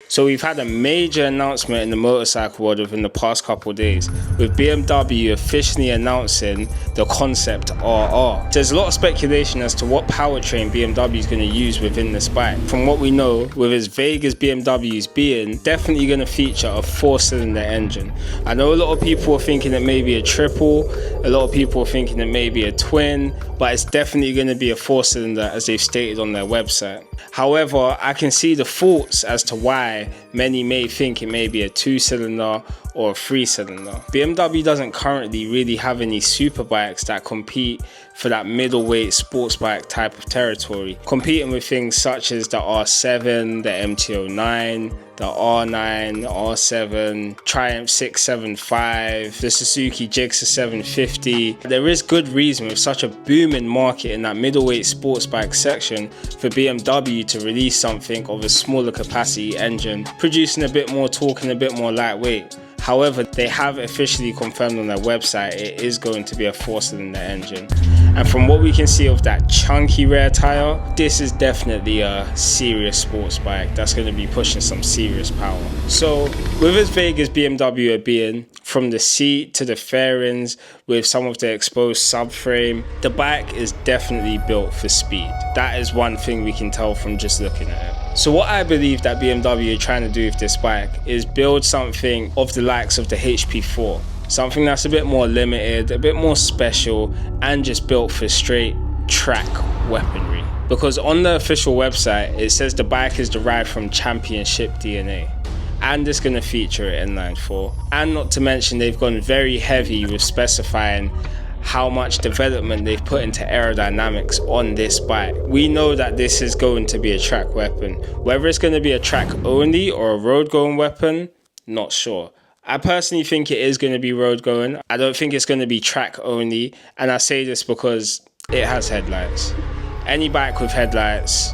So we've had a major announcement in the motorcycle world within the past couple of days, with BMW officially announcing the Concept RR. There's a lot of speculation as to what powertrain BMW is going to use within this bike. From what we know, with as vague as BMW's being, definitely going to feature a 4-cylinder engine. I know a lot of people are thinking it may be a triple, a lot of people are thinking it may be a twin, but it's definitely going to be a 4-cylinder as they've stated on their website. However, I can see the thoughts as to why many may think it may be a 2-cylinder or a 3-cylinder. BMW doesn't currently really have any superbikes that compete for that middleweight sports bike type of territory, competing with things such as the R7, the MT-09, the R9, the R7, Triumph 675, the Suzuki Gixxer 750. There is good reason with such a booming market in that middleweight sports bike section for BMW to release something of a smaller capacity engine, producing a bit more torque and a bit more lightweight. However, they have officially confirmed on their website it is going to be a 4-cylinder engine. And from what we can see of that chunky rear tyre, this is definitely a serious sports bike that's going to be pushing some serious power. So with as vague as BMW are being, from the seat to the fairings, with some of the exposed subframe, the bike is definitely built for speed. That is one thing we can tell from just looking at it. So what I believe that BMW are trying to do with this bike is build something of the likes of the HP4. Something that's a bit more limited, a bit more special, and just built for straight track weaponry. Because on the official website, it says the bike is derived from championship DNA. And it's going to feature an inline 4. And not to mention, they've gone very heavy with specifying how much development they've put into aerodynamics on this bike. We know that this is going to be a track weapon. Whether it's going to be a track only or a road going weapon, not sure. I personally think it is going to be road going. I don't think it's going to be track only. And I say this because it has headlights. Any bike with headlights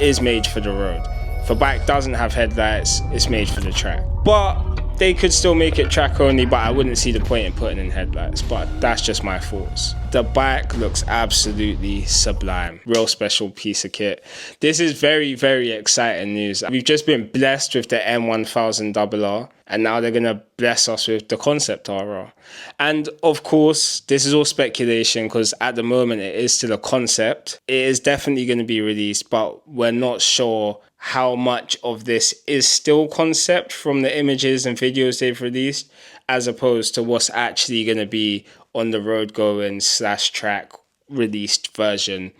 is made for the road. If a bike doesn't have headlights, it's made for the track. But they could still make it track only, but I wouldn't see the point in putting in headlights. But that's just my thoughts. The bike looks absolutely sublime. Real special piece of kit. This is very, very exciting news. We've just been blessed with the M1000 RR, and now they're going to bless us with the Concept RR. And of course, this is all speculation because at the moment it is still a concept. It is definitely going to be released, but we're not sure how much of this is still concept from the images and videos they've released, as opposed to what's actually going to be on the road going / track released version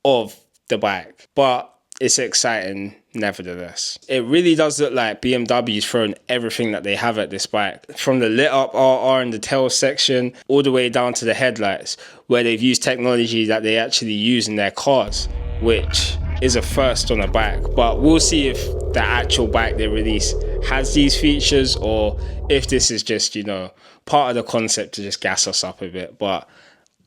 of the bike. But it's exciting nevertheless. It really does look like BMW's thrown everything that they have at this bike, from the lit up RR in the tail section all the way down to the headlights, where they've used technology that they actually use in their cars, which is a first on a bike. But we'll see if the actual bike they release has these features, or if this is just, part of the concept to just gas us up a bit. But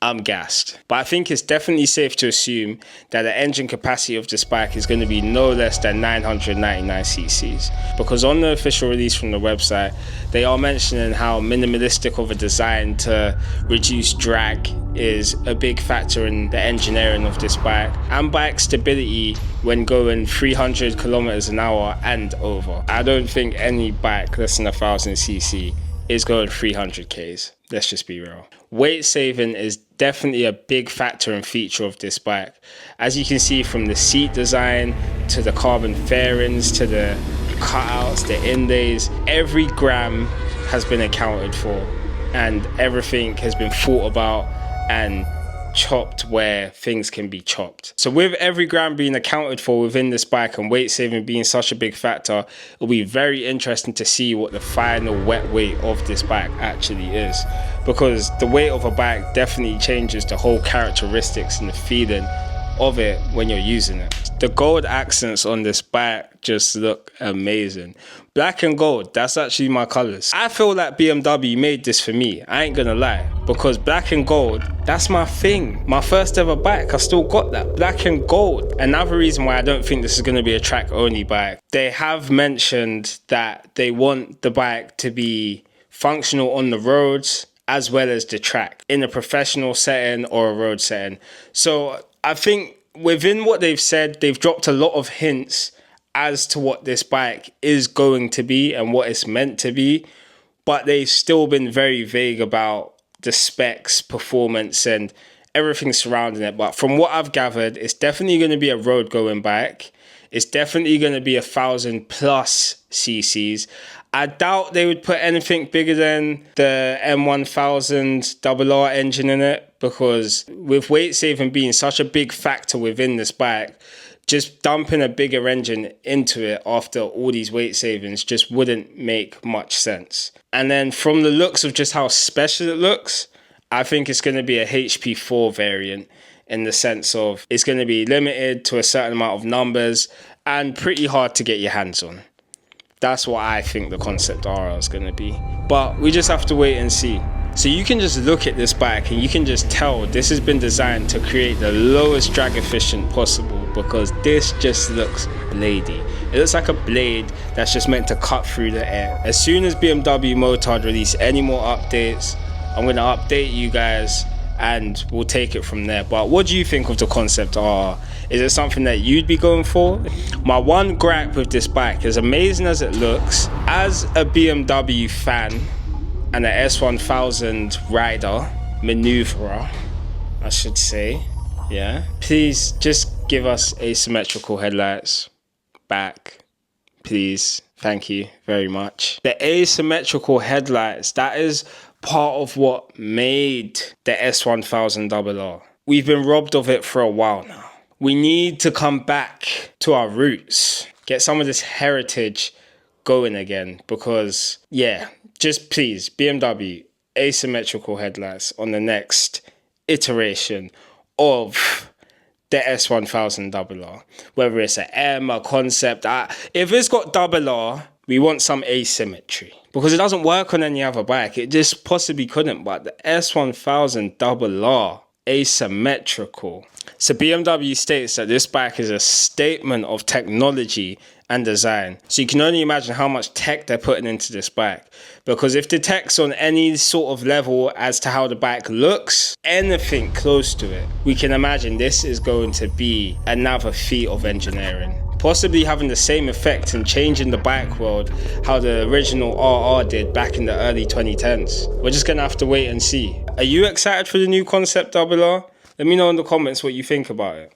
I'm gassed. But I think it's definitely safe to assume that the engine capacity of this bike is going to be no less than 999 cc's. Because on the official release from the website, they are mentioning how minimalistic of a design to reduce drag is a big factor in the engineering of this bike, and bike stability when going 300 kilometers an hour and over. I don't think any bike less than 1000 cc is going 300 k's. Let's just be real. Weight saving is definitely a big factor and feature of this bike. As you can see from the seat design to the carbon fairings to the cutouts, the inlays, every gram has been accounted for and everything has been thought about and chopped where things can be chopped. So with every gram being accounted for within this bike and weight saving being such a big factor, it'll be very interesting to see what the final wet weight of this bike actually is, because the weight of a bike definitely changes the whole characteristics and the feeling of it when you're using it. The gold accents on this bike just look amazing. Black and gold, that's actually my colors. I feel like BMW made this for me, I ain't gonna lie, because black and gold, that's my thing. My first ever bike, I still got that, black and gold. Another reason why I don't think this is gonna be a track only bike, they have mentioned that they want the bike to be functional on the roads as well as the track, in a professional setting or a road setting. So I think within what they've said, they've dropped a lot of hints as to what this bike is going to be and what it's meant to be, but they've still been very vague about the specs, performance, and everything surrounding it. But from what I've gathered, it's definitely going to be a road going bike. It's definitely going to be 1,000+ cc's. I doubt they would put anything bigger than the M1000 RR engine in it, because with weight saving being such a big factor within this bike, just dumping a bigger engine into it after all these weight savings just wouldn't make much sense. And then from the looks of just how special it looks, I think it's going to be a HP4 variant, in the sense of it's going to be limited to a certain amount of numbers and pretty hard to get your hands on. That's what I think the Concept RR is going to be. But we just have to wait and see. So you can just look at this bike and you can just tell this has been designed to create the lowest drag efficient possible, because this just looks bladey. It looks like a blade that's just meant to cut through the air. As soon as BMW Moto release any more updates, I'm going to update you guys and we'll take it from there. But what do you think of the Concept RR? Is it something that you'd be going for? My one gripe with this bike, as amazing as it looks, as a BMW fan and an S1000 rider, maneuverer, I should say, yeah, please just give us asymmetrical headlights back, please. Thank you very much. The asymmetrical headlights, that is part of what made the S1000 RR. We've been robbed of it for a while now. We need to come back to our roots, get some of this heritage going again, because yeah, just please, BMW, asymmetrical headlights on the next iteration of the S1000 RR. Whether it's an M, a Concept, if it's got RR, we want some asymmetry, because it doesn't work on any other bike. It just possibly couldn't, but the S1000 RR, asymmetrical. So BMW states that this bike is a statement of technology and design. So you can only imagine how much tech they're putting into this bike, because if the tech's on any sort of level as to how the bike looks, anything close to it, we can imagine this is going to be another feat of engineering, possibly having the same effect and changing the bike world how the original RR did back in the early 2010s. We're just gonna have to wait and see. Are you excited for the new Concept RR? Let me know in the comments what you think about it.